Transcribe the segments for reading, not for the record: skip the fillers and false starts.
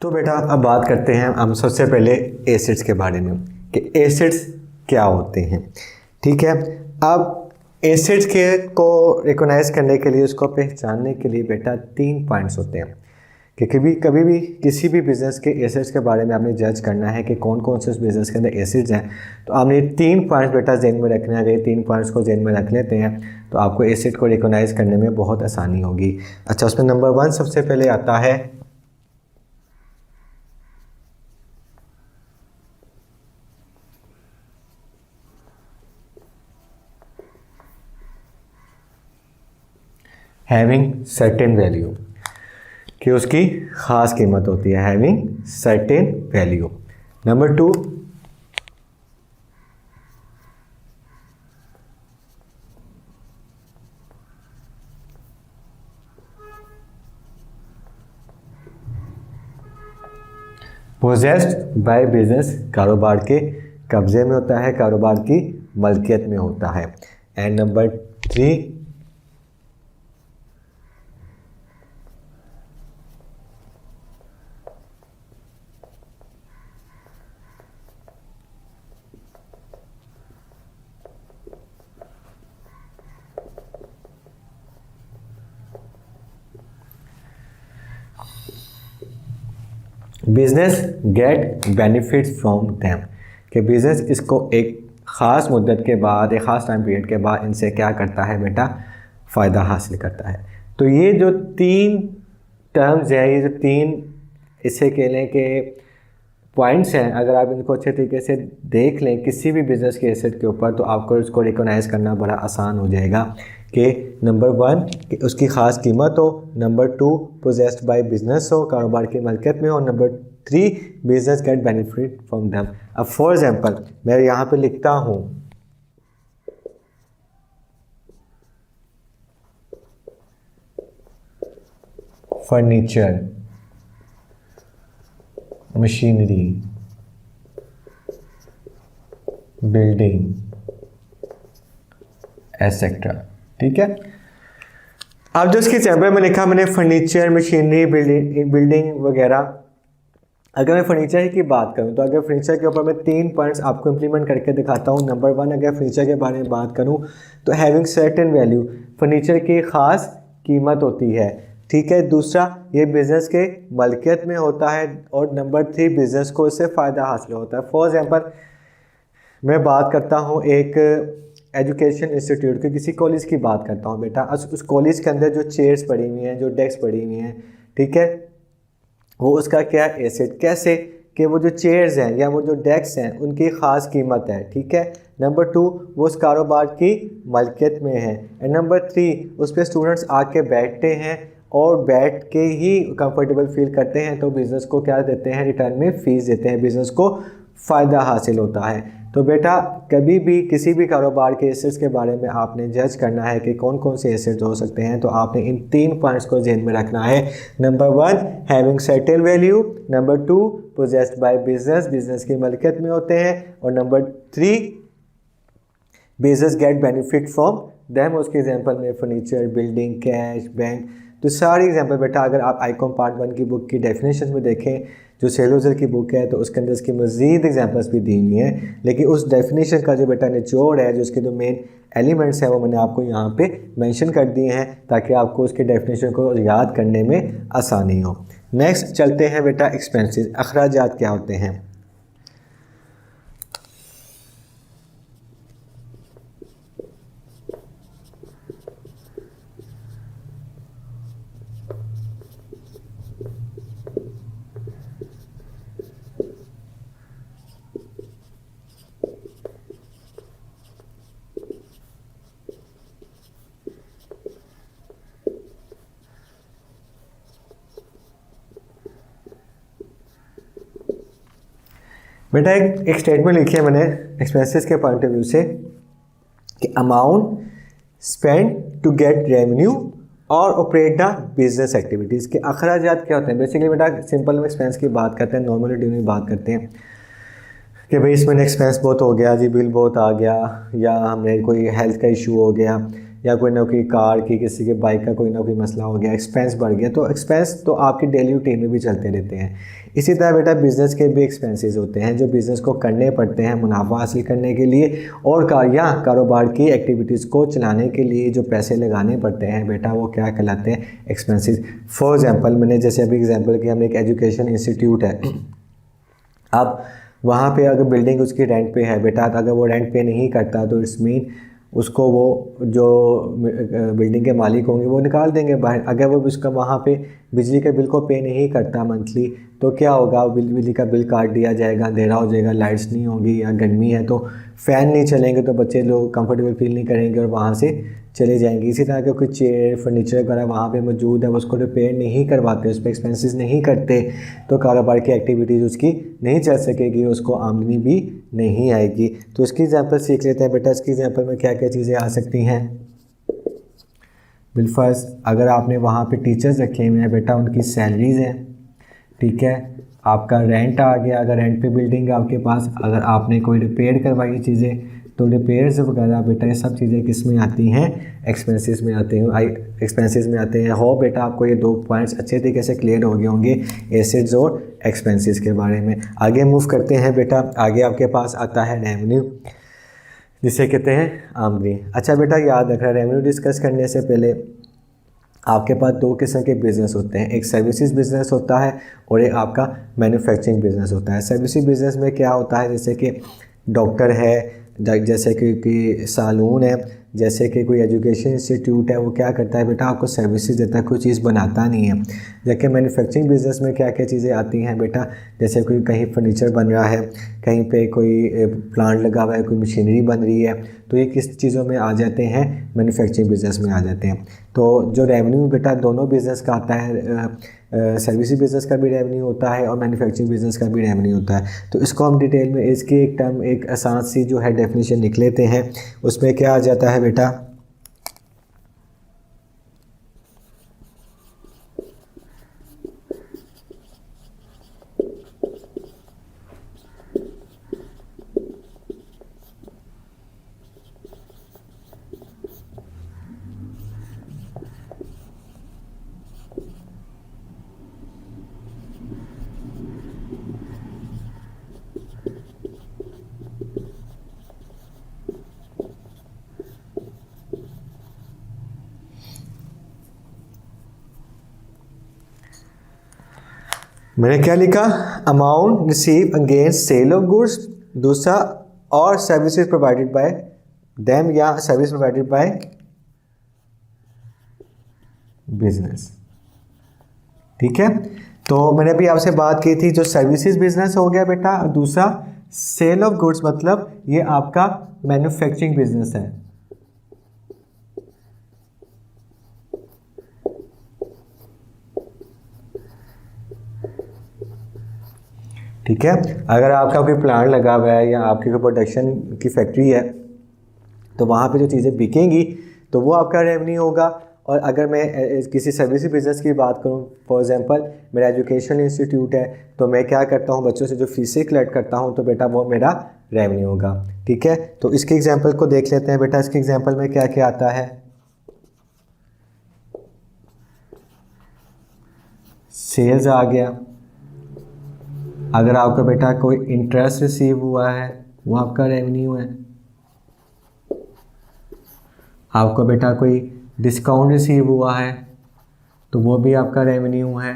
तो बेटा अब बात करते हैं हम सबसे पहले एसिड्स के बारे में कि एसिड्स क्या होते हैं। ठीक है, अब एसिड्स के को रिकॉग्नाइज करने के लिए, उसको पहचानने के लिए बेटा 3 पॉइंट्स होते हैं कि कभी भी किसी भी बिज़नेस के एसिड्स के बारे में आपने जज करना है कि कौन कौन से उस बिज़नेस के अंदर एसिड्स हैं। तो आपने 3 पॉइंट्स बेटा जहन में रखने हैं। अगर 3 पॉइंट्स को जहन में रख लेते हैं तो आपको एसिड को रिकॉग्नाइज करने में बहुत आसानी होगी। अच्छा, उसमें नंबर 1 सबसे पहले आता है हैविंग सर्टेन वैल्यू, कि उसकी ख़ास कीमत होती है, having certain value. Number 2 possessed by business, कारोबार के कब्जे में होता है, कारोबार की मलकियत में होता है। And number 3 business get benefits from them, कि बिजनेस इसको एक ख़ास मुद्दत के बाद, एक ख़ास टाइम पीरियड के बाद इनसे क्या करता है बेटा, फ़ायदा हासिल करता है। तो ये जो 3 टर्म्स हैं, ये जो 3 इसे कह लें कि पॉइंट्स हैं, अगर आप इनको अच्छे तरीके से देख लें किसी भी बिज़नेस के एसेट के ऊपर, तो आपको इसको रिकॉग्नाइज़ करना बड़ा आसान हो जाएगा कि नंबर 1 कि उसकी ख़ास कीमत हो, नंबर 2 पोजेस्ड बाय बिजनेस हो, कारोबार की मलकियत में हो, number 3 business get benefit from them. अब फॉर एग्जांपल मैं यहाँ पे लिखता हूँ फर्नीचर, मशीनरी, बिल्डिंग एटसेट्रा। ठीक है, अब जो इसके एग्जाम्पल में लिखा मैंने फर्नीचर, मशीनरी, बिल्डिंग वगैरह। अगर मैं फर्नीचर की बात करूं तो अगर फर्नीचर के ऊपर मैं 3 पॉइंट्स आपको इंप्लीमेंट करके दिखाता हूं। नंबर 1, अगर फर्नीचर के बारे में बात करूं तो हैविंग सर्टेन वैल्यू, फर्नीचर की ख़ास कीमत होती है। ठीक है, दूसरा ये बिज़नेस के मलकियत में होता है, और नंबर 3 बिज़नेस को इससे फ़ायदा हासिल होता है। फॉर एग्जांपल मैं बात करता हूँ एक एजुकेशन इंस्टीट्यूट की, किसी कॉलेज की बात करता हूँ बेटा। उस कॉलेज के अंदर जो चेयर्स पड़ी हुई हैं, जो डेस्क पड़ी हुई हैं, ठीक है, वो उसका क्या एसेट, कैसे कि वो जो चेयर्स हैं या वो जो डेस्क हैं उनकी ख़ास कीमत है। ठीक है, नंबर 2 वो उस कारोबार की मलकियत में है, एंड नंबर 3 उस पर स्टूडेंट्स आके बैठते हैं और बैठ के ही कंफर्टेबल फील करते हैं, तो बिज़नेस को क्या देते हैं, रिटर्न में फ़ीस देते हैं, बिज़नेस को फ़ायदा हासिल होता है। तो बेटा कभी भी किसी भी कारोबार के एसेट्स के बारे में आपने जज करना है कि कौन कौन से एसेट्स हो सकते हैं, तो आपने इन 3 पॉइंट्स को ध्यान में रखना है। Number 1 having certain value, number 2 possessed by business, business की मलकियत में होते हैं, और number 3 business get benefit from them. उसके एग्जांपल में फर्नीचर, बिल्डिंग, कैश, बैंक। तो सारी एग्जांपल बेटा अगर आप आईकॉम पार्ट 1 की बुक की डेफिनेशन में देखें, जो सेलोजर की बुक है, तो उसके अंदर इसकी मज़ीद एग्जांपल्स भी दी हुई हैं, लेकिन उस डेफिनेशन का जो बेटा निचोड़ है, जो उसके जो मेन एलिमेंट्स हैं, वो मैंने आपको यहाँ पे मेंशन कर दिए हैं ताकि आपको उसके डेफिनेशन को याद करने में आसानी हो। नेक्स्ट चलते हैं बेटा एक्सपेंसेस, अखराजात क्या होते हैं। बेटा एक स्टेटमेंट लिखी है मैंने एक्सपेंसेस के पॉइंट ऑफ व्यू से कि amount spend to get revenue और ऑपरेट द बिजनेस एक्टिविटीज़ के अखराजात क्या होते हैं। बेसिकली बेटा सिंपल में एक्सपेंस की बात करते हैं, नॉर्मली ड्यू में बात करते हैं कि भाई इसमें एक्सपेंस बहुत हो गया जी, बिल बहुत आ गया, या हमने कोई हेल्थ का इशू हो गया, या कोई ना कोई कार की, किसी के बाइक का कोई ना कोई मसला हो गया, एक्सपेंस बढ़ गया, तो एक्सपेंस तो आपकी डेली रूटीन में भी चलते रहते हैं। इसी तरह बेटा बिज़नेस के भी एक्सपेंसेस होते हैं जो बिज़नेस को करने पड़ते हैं मुनाफा हासिल करने के लिए, और कारोबार की एक्टिविटीज़ को चलाने के लिए जो पैसे लगाने पड़ते हैं बेटा वो क्या कहलाते हैं, एक्सपेंसेस। फॉर एग्जांपल मैंने जैसे अभी एग्जांपल किया, हमने एक एजुकेशन इंस्टीट्यूट है, अब वहाँ पे अगर बिल्डिंग उसकी रेंट पे है बेटा, तो अगर वो रेंट पे नहीं करता तो इट्स मीन उसको वो जो बिल्डिंग के मालिक होंगे वो निकाल देंगे बाहर। अगर वो उसका वहाँ पे बिजली के बिल को पे नहीं करता मंथली, तो क्या होगा, बिजली का बिल काट दिया जाएगा, अंधेरा हो जाएगा, लाइट्स नहीं होगी, या गर्मी है तो फ़ैन नहीं चलेंगे तो बच्चे लोग कंफर्टेबल फील नहीं करेंगे और वहाँ से चले जाएंगे। इसी तरह के कोई चेयर फर्नीचर वगैरह वहाँ पे मौजूद है, उसको रिपेयर नहीं करवाते, उस पर एक्सपेंसेस नहीं करते, तो कारोबार की एक्टिविटीज़ उसकी नहीं चल सकेगी, उसको आमदनी भी नहीं आएगी। तो इसकी एग्जांपल सीख लेते हैं बेटा। इसकी एग्जांपल में क्या क्या चीज़ें आ सकती हैं। बिलफर्ज अगर आपने वहाँ पे टीचर्स रखे हुए हैं बेटा, उनकी सैलरीज़ हैं, ठीक है। आपका रेंट आ गया, अगर रेंट पे बिल्डिंग है आपके पास, अगर आपने कोई रिपेयर करवाई चीज़ें तो रिपेयर्स वगैरह बेटा ये सब चीज़ें किस में आती हैं, एक्सपेंसेस में आते हैं, एक्सपेंसेस में आते हैं। हो बेटा आपको ये 2 पॉइंट्स अच्छे तरीके से क्लियर हो गए होंगे एसेट्स और एक्सपेंसेस के बारे में। आगे मूव करते हैं बेटा। आगे आपके पास आता है रेवेन्यू, जिसे कहते हैं आमदनी। अच्छा बेटा याद रखना, रेवेन्यू डिस्कस करने से पहले आपके पास 2 किस्म के बिज़नेस होते हैं, एक सर्विसेज बिज़नेस होता है और एक आपका मैन्युफैक्चरिंग बिज़नेस होता है। सर्विसेज बिज़नेस में क्या होता है, जैसे कि डॉक्टर है, जैसे कि सालून है, जैसे कि कोई एजुकेशन इंस्टीट्यूट है, वो क्या करता है बेटा आपको सर्विसेज देता है, कोई चीज़ बनाता नहीं है। जबकि मैन्युफैक्चरिंग बिज़नेस में क्या क्या चीज़ें आती हैं बेटा, जैसे कोई कहीं फर्नीचर बन रहा है, कहीं पे कोई प्लांट लगा हुआ है, कोई मशीनरी बन रही है, तो ये किस चीज़ों में आ जाते हैं, मैन्युफैक्चरिंग बिज़नेस में आ जाते हैं। तो जो रेवेन्यू बेटा दोनों बिज़नेस का आता है, सर्विसेज बिज़नेस का भी रेवेन्यू होता है और मैन्युफैक्चरिंग बिज़नेस का भी रेवेन्यू होता है। तो इसको हम डिटेल में इसकी एक टर्म, एक आसान सी जो है डेफिनेशन लिख लेते हैं। उसमें क्या आ जाता है बेटा, मैंने क्या लिखा, amount receive against sale of goods, दूसरा और सर्विसेज प्रोवाइडेड बाय देम या सर्विस प्रोवाइडेड बाय बिजनेस, ठीक है। तो मैंने अभी आपसे बात की थी, जो सर्विसेज बिजनेस हो गया बेटा, और दूसरा सेल ऑफ गुड्स, मतलब ये आपका मैन्युफैक्चरिंग बिजनेस है, ठीक है। अगर आपका कोई प्लांट लगा हुआ है या आपकी कोई प्रोडक्शन की फैक्ट्री है, तो वहाँ पे जो चीज़ें बिकेंगी तो वो आपका रेवेन्यू होगा। और अगर मैं किसी सर्विस बिज़नेस की बात करूँ, फॉर एग्जांपल मेरा एजुकेशन इंस्टीट्यूट है, तो मैं क्या करता हूँ, बच्चों से जो फीसें कलेक्ट करता हूँ, तो बेटा वो मेरा रेवेन्यू होगा, ठीक है। तो इसके एग्जांपल को देख लेते हैं बेटा। इसके एग्जांपल में क्या क्या आता है, सेल्स आ गया। अगर आपका बेटा कोई इंटरेस्ट रिसीव हुआ है वो आपका रेवेन्यू है। आपको बेटा कोई डिस्काउंट रिसीव हुआ है तो वो भी आपका रेवेन्यू है,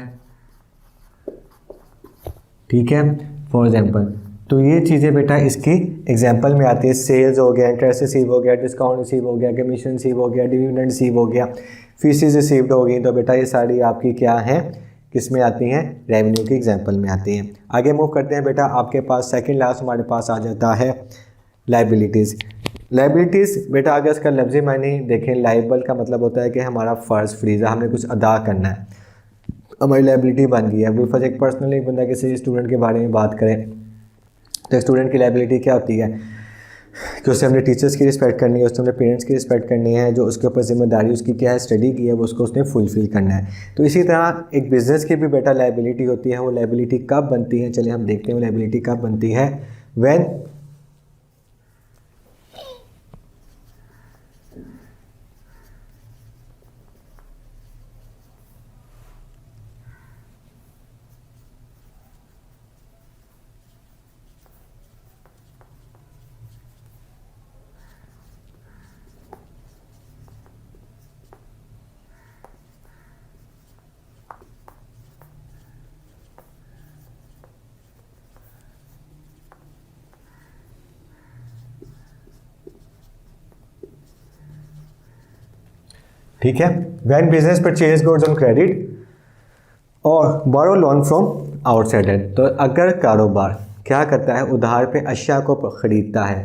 ठीक है, फॉर एग्जांपल। तो ये चीज़ें बेटा इसकी एग्जांपल में आती है। सेल्स हो गया, इंटरेस्ट रिसीव हो गया, डिस्काउंट रिसीव हो गया, कमीशन रिसीव हो गया, डिविडेंड रिसीव हो गया, फीसेस रिसीव्ड हो गई, तो बेटा ये सारी आपकी क्या हैं, किस में आती हैं, रेवेन्यू की एग्जांपल में आती हैं। आगे मूव करते हैं बेटा। आपके पास सेकंड लास्ट हमारे पास आ जाता है लाइबिलिटीज़। लाइबिलिटीज़ बेटा अगर इसका लफ्ज़ी मायने देखें, लाइबल का मतलब होता है कि हमारा फ़र्ज़, फ्रीज़ा, हमने कुछ अदा करना है, हमारी लाइबिलिटी बन गई है। बिल्कुल एक पर्सनली एक बंदा किसी स्टूडेंट के बारे में बात करें तो स्टूडेंट की लाइबिलिटी क्या होती है कि उससे हमने टीचर्स की रिस्पेक्ट करनी है, उससे हमने पेरेंट्स की रिस्पेक्ट करनी है, जो उसके ऊपर जिम्मेदारी उसकी क्या है, स्टडी की है, वो उसको उसने फुलफ़िल करना है। तो इसी तरह एक बिज़नेस की भी बेटा लाइबिलिटी होती है। वो लाइबिलिटी कब बनती है, चलिए हम देखते हैं वो लाइबिलिटी कब बनती है। ठीक है। When business purchase goods on credit और बोरो लोन फ्रॉम आउटसाइडर, तो अगर कारोबार क्या करता है, उधार पे अशिया को ख़रीदता है,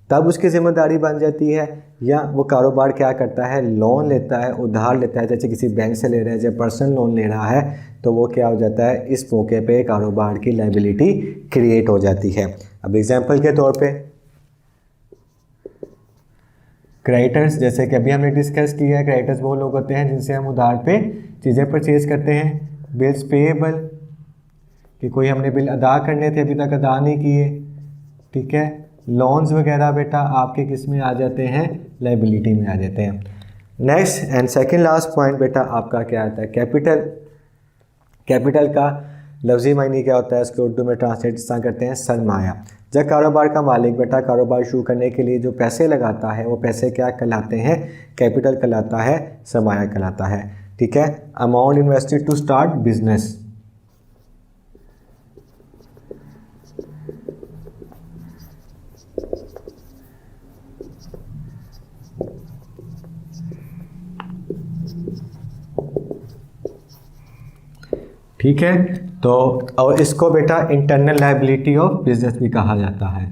तब उसकी ज़िम्मेदारी बन जाती है। या वो कारोबार क्या करता है, लोन लेता है, उधार लेता है, जैसे किसी बैंक से ले रहा है, जैसे पर्सनल लोन ले रहा है, तो वो क्या हो जाता है, इस मौके पे कारोबार की लायबिलिटी क्रिएट हो जाती है। अब एग्जांपल के तौर पे क्रेडिटर्स, जैसे कि अभी हमने डिस्कस किया है, क्रेडिटर्स वो लोग होते हैं जिनसे हम उधार पे चीज़ें परचेज करते हैं। बिल्स पेएबल, कि कोई हमने बिल अदा करने थे, अभी तक अदा नहीं किए, ठीक है। लोन्स वगैरह बेटा आपके किस में आ जाते हैं, लायबिलिटी में आ जाते हैं। Next and second last point बेटा आपका क्या आता है, कैपिटल। कैपिटल का लफ्ज़ी मायने क्या होता है, इसको उर्दू में ट्रांसलेट इस तरह करते हैं, सरमाया। जब कारोबार का मालिक बेटा कारोबार शुरू करने के लिए जो पैसे लगाता है, वो पैसे क्या कहलाते हैं, कैपिटल कहलाता है, सरमाया कहलाता है, ठीक है। Amount invested to start business, ठीक है। तो और इसको बेटा इंटरनल लायबिलिटी ऑफ बिजनेस भी कहा जाता है।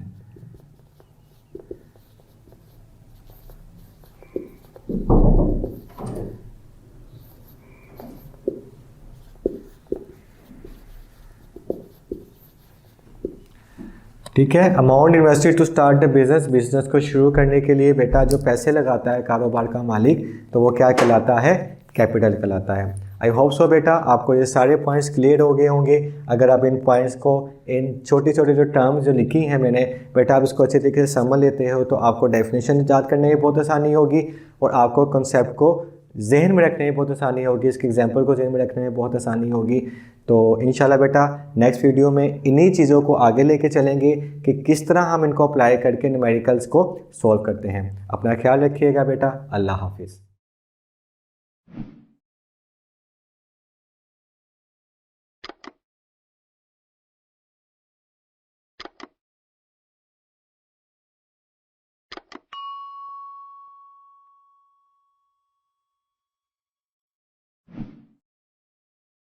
ठीक है। Amount invested to start the business, business को शुरू करने के लिए बेटा जो पैसे लगाता है कारोबार का मालिक, तो वो क्या कहलाता है, कैपिटल कहलाता है। आई होप सो बेटा आपको ये सारे पॉइंट्स क्लियर हो गए होंगे। अगर आप इन पॉइंट्स को, इन छोटी छोटी जो टर्म्स जो लिखी हैं मैंने बेटा, आप इसको अच्छे तरीके से समझ लेते हो तो आपको डेफिनेशन याद करने में बहुत आसानी होगी और आपको कॉन्सेप्ट को जहन में रखने में बहुत आसानी होगी, इसके एग्जाम्पल को जहन में रखने में बहुत आसानी होगी। तो इंशाल्लाह बेटा नेक्स्ट वीडियो में इन्हीं चीज़ों को आगे लेके चलेंगे कि किस तरह हम इनको अप्लाई करके न्यूमेरिकल्स को सॉल्व करते हैं। अपना ख्याल रखिएगा बेटा, अल्लाह हाफिज़।